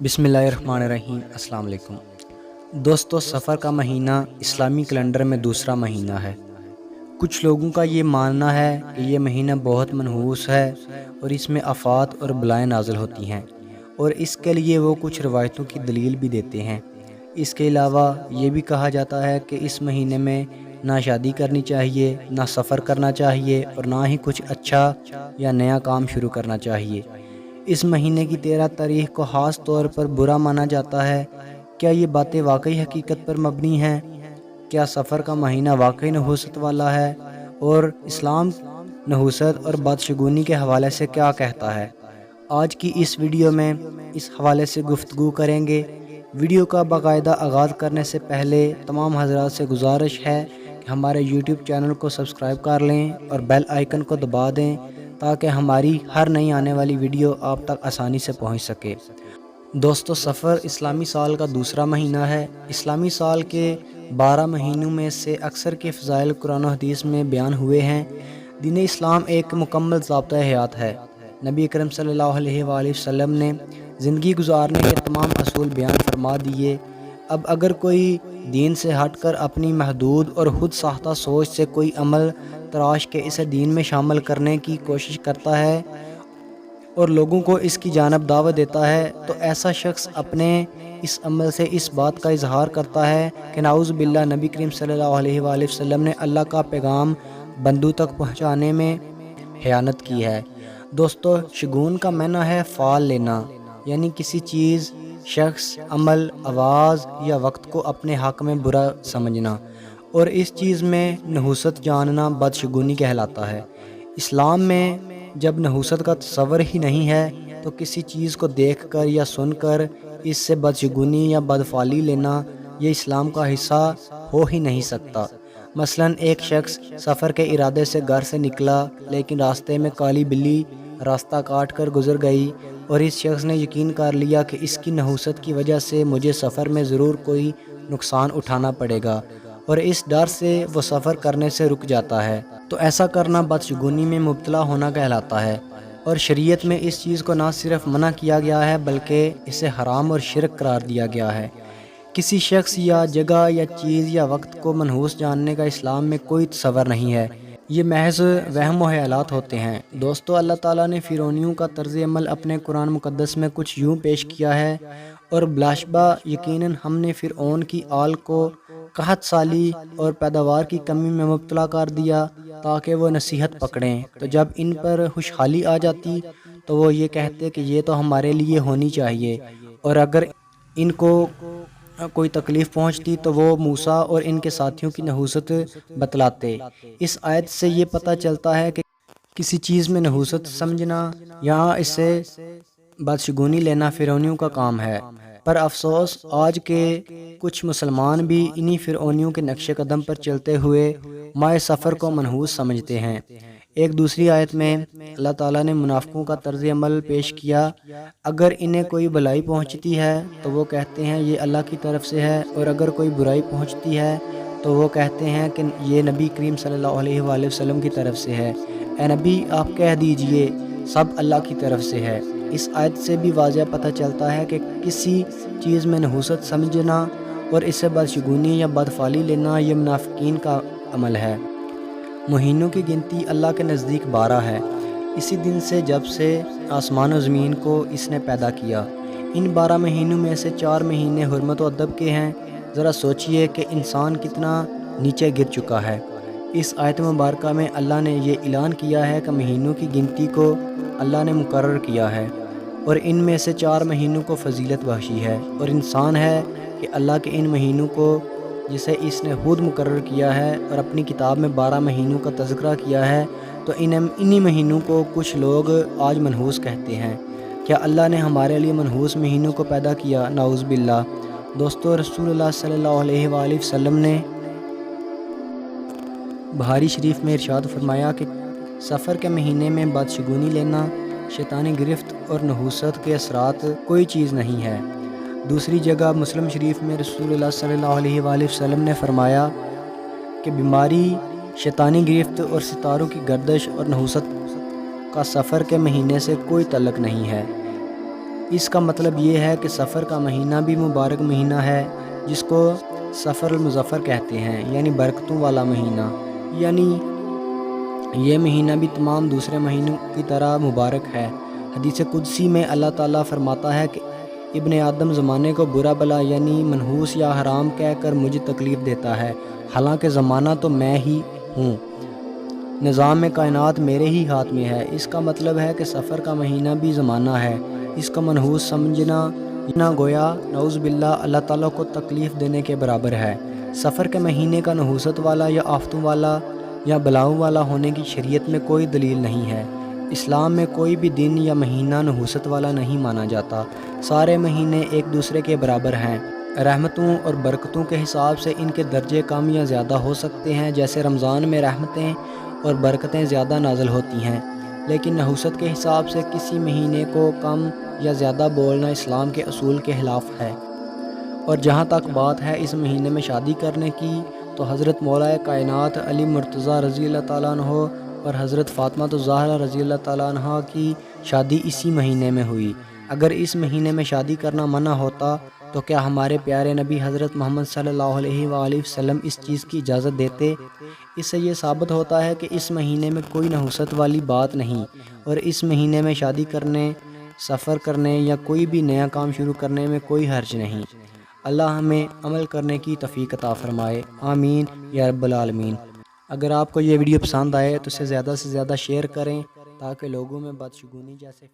बिस्मिल्लाहिर्रहमानिर्रहीम। अस्सलाम वालेकुम दोस्तों, सफ़र का महीना इस्लामी कैलेंडर में दूसरा महीना है। कुछ लोगों का ये मानना है कि ये महीना बहुत मनहूस है और इसमें आफ़ात और बलाएं नाज़िल होती हैं, और इसके लिए वो कुछ रवायतों की दलील भी देते हैं। इसके अलावा ये भी कहा जाता है कि इस महीने में ना शादी करनी चाहिए, ना सफ़र करना चाहिए और ना ही कुछ अच्छा या नया काम शुरू करना चाहिए। इस महीने की 13 तारीख को ख़ास तौर पर बुरा माना जाता है। क्या ये बातें वाकई हकीकत पर मबनी हैं? क्या सफ़र का महीना वाकई नहूसत वाला है? और इस्लाम नहूसत और बदशगुनी के हवाले से क्या कहता है? आज की इस वीडियो में इस हवाले से गुफ्तगू करेंगे। वीडियो का बाकायदा आगाज़ करने से पहले तमाम हज़रात से गुजारिश है कि हमारे यूट्यूब चैनल को सब्सक्राइब कर लें और बेल आइकन को दबा दें ताकि हमारी हर नई आने वाली वीडियो आप तक आसानी से पहुंच सके। दोस्तों, सफ़र इस्लामी साल का दूसरा महीना है। इस्लामी साल के 12 महीनों में से अक्सर के फ़ज़ाइल कुरान और हदीस में बयान हुए हैं। दीन इस्लाम एक मुकम्मल ज़ाब्ता हयात है। नबी अकरम सल्लल्लाहु अलैहि वसल्लम ने ज़िंदगी गुजारने के तमाम असूल बयान फरमा दिए। अब अगर कोई दीन से हटकर अपनी महदूद और खुद साख्ता सोच से कोई अमल तराश के इसे दीन में शामिल करने की कोशिश करता है और लोगों को इसकी जानब दावत देता है, तो ऐसा शख्स अपने इस अमल से इस बात का इजहार करता है कि नाउज़ बिल्लाह नबी करीम सल्लल्लाहु अलैहि वसल्लम ने अल्लाह का पैगाम बंदों तक पहुँचाने में खयानत की है। दोस्तों, शगुन का माना है फ़ाल लेना, यानी किसी चीज़, शख्स, अमल, आवाज़ या वक्त को अपने हक़ में बुरा समझना और इस चीज़ में नहूसत जानना बदशगुनी कहलाता है। इस्लाम में जब नहूसत का तस्वर ही नहीं है तो किसी चीज़ को देखकर या सुनकर इससे बदशगुनी या बदफाली लेना ये इस्लाम का हिस्सा हो ही नहीं सकता। मसलन एक शख्स सफ़र के इरादे से घर से निकला, लेकिन रास्ते में काली बिल्ली रास्ता काट कर गुजर गई और इस शख्स ने यकीन कर लिया कि इसकी नहूसत की वजह से मुझे सफ़र में ज़रूर कोई नुकसान उठाना पड़ेगा, और इस डर से वो सफ़र करने से रुक जाता है, तो ऐसा करना बदशगुनी में मुब्तला होना कहलाता है। और शरीयत में इस चीज़ को ना सिर्फ मना किया गया है बल्कि इसे हराम और शिरक करार दिया गया है। किसी शख्स या जगह या चीज़ या वक्त को मनहूस जानने का इस्लाम में कोई तस्वर नहीं है। ये महज वहम व ख्यालात होते हैं। दोस्तों, अल्लाह ताला ने फ़िरौनियों का तर्ज़ अमल अपने कुरान मुक़द्दस में कुछ यूँ पेश किया है, और बिलाशुबा यकीनन हमने फ़िरऔन की आल को कहत साली और पैदावार की कमी में मुब्तला कर दिया ताकि वो नसीहत पकड़ें। तो जब इन पर खुशहाली आ जाती तो वो ये कहते कि ये तो हमारे लिए होनी चाहिए, और अगर इनको कोई तकलीफ़ पहुंचती तो वो मूसा और इनके साथियों की नहूसत बतलाते। इस आयत से ये पता चलता है कि किसी चीज़ में नहूसत समझना या इससे बदशगुनी लेना फ़िरौनियों का काम है। पर अफसोस आज के कुछ मुसलमान भी इन्हीं फ़िरौनियों के नक्शे कदम पर चलते हुए माए सफ़र को मनहूस समझते हैं। एक दूसरी आयत में अल्लाह ताला ने मुनाफिकों का तर्ज अमल पेश किया। अगर इन्हें कोई भलाई पहुंचती है तो वो कहते हैं ये अल्लाह की तरफ से है, और अगर कोई बुराई पहुंचती है तो वो कहते हैं कि ये नबी करीम सल्लल्लाहु अलैहि वसल्लम की तरफ से है। ए नबी, आप कह दीजिए सब अल्लाह की तरफ से है। इस आयत से भी वाज़ह पता चलता है कि किसी चीज़ में नहूसत समझना और इससे बदशगुनी या बदफाली लेना ये मुनाफिकीन का अमल है। महीनों की गिनती अल्लाह के नज़दीक 12 है, इसी दिन से जब से आसमान और ज़मीन को इसने पैदा किया। इन 12 महीनों में से 4 महीने हुर्मत व अदब के हैं। ज़रा सोचिए कि इंसान कितना नीचे गिर चुका है। इस आयत मुबारक में अल्लाह ने ये ऐलान किया है कि महीनों की गिनती को अल्लाह ने मुकर्रर किया है और इनमें से 4 महीनों को फजीलत बख्शी है, और इंसान है कि अल्लाह के इन महीनों को जिसे इसने खुद मुकर्रर किया है और अपनी किताब में 12 महीनों का तज़किरा किया है, तो इन्हीं महीनों को कुछ लोग आज मनहूस कहते हैं। क्या अल्लाह ने हमारे लिए मनहूस महीनों को पैदा किया? नाउज़ बिल्लाह। दोस्तों, रसूलुल्लाह सल्लल्लाहु अलैहि वसल्लम ने बुखारी शरीफ में इरशाद फरमाया कि सफ़र के महीने में बदशगुनी लेना, शैतानी गिरफ्त और नहूसत के असरात कोई चीज़ नहीं है। दूसरी जगह मुस्लिम शरीफ में रसूलुल्लाह सल्लल्लाहु अलैहि वसल्लम ने फरमाया कि बीमारी, शैतानी गिरफ्त और सितारों की गर्दिश और नहूसत का सफ़र के महीने से कोई तल्लुक़ नहीं है। اس کا مطلب یہ ہے کہ سفر کا مہینہ بھی مبارک مہینہ ہے، جس کو سفر المظفر کہتے ہیں، یعنی برکتوں والا مہینہ۔ یعنی یہ مہینہ بھی تمام دوسرے مہینوں کی طرح مبارک ہے۔ حدیث قدسی میں اللہ تعالیٰ فرماتا ہے کہ ابن آدم زمانے کو برا بلا یعنی منحوس یا حرام کہہ کر مجھے تکلیف دیتا ہے، حالانکہ زمانہ تو میں ہی ہوں، نظام کائنات میرے ہی ہاتھ میں ہے۔ اس کا مطلب ہے کہ سفر کا مہینہ بھی زمانہ ہے، اس کو منحوس سمجھنا نہ گویا نعوذ باللہ اللہ تعالیٰ کو تکلیف دینے کے برابر ہے۔ سفر کے مہینے کا نحوست والا یا آفتوں والا یا بلاؤں والا ہونے کی شریعت میں کوئی دلیل نہیں ہے۔ اسلام میں کوئی بھی دن یا مہینہ نحوست والا نہیں مانا جاتا، سارے مہینے ایک دوسرے کے برابر ہیں۔ رحمتوں اور برکتوں کے حساب سے ان کے درجے کم یا زیادہ ہو سکتے ہیں، جیسے رمضان میں رحمتیں اور برکتیں زیادہ نازل ہوتی ہیں، لیکن نحوست کے حساب سے کسی مہینے کو کم یا زیادہ بولنا اسلام کے اصول کے خلاف ہے۔ اور جہاں تک بات ہے اس مہینے میں شادی کرنے کی، تو حضرت مولا کائنات علی مرتضیٰ رضی اللہ تعالیٰ عنہ اور حضرت فاطمہ الزہرا رضی اللہ تعالیٰ عنہ کی شادی اسی مہینے میں ہوئی۔ اگر اس مہینے میں شادی کرنا منع ہوتا تو کیا ہمارے پیارے نبی حضرت محمد صلی اللہ علیہ وآلہ وسلم اس چیز کی اجازت دیتے؟ اس سے یہ ثابت ہوتا ہے کہ اس مہینے میں کوئی نحوست والی بات نہیں، اور اس مہینے میں شادی کرنے، سفر کرنے یا کوئی بھی نیا کام شروع کرنے میں کوئی حرج نہیں۔ اللہ ہمیں عمل کرنے کی توفیق عطا فرمائے، آمین یا رب العالمین۔ اگر آپ کو یہ ویڈیو پسند آئے تو اسے زیادہ سے زیادہ شیئر کریں تاکہ لوگوں میں بدشگونی جیسے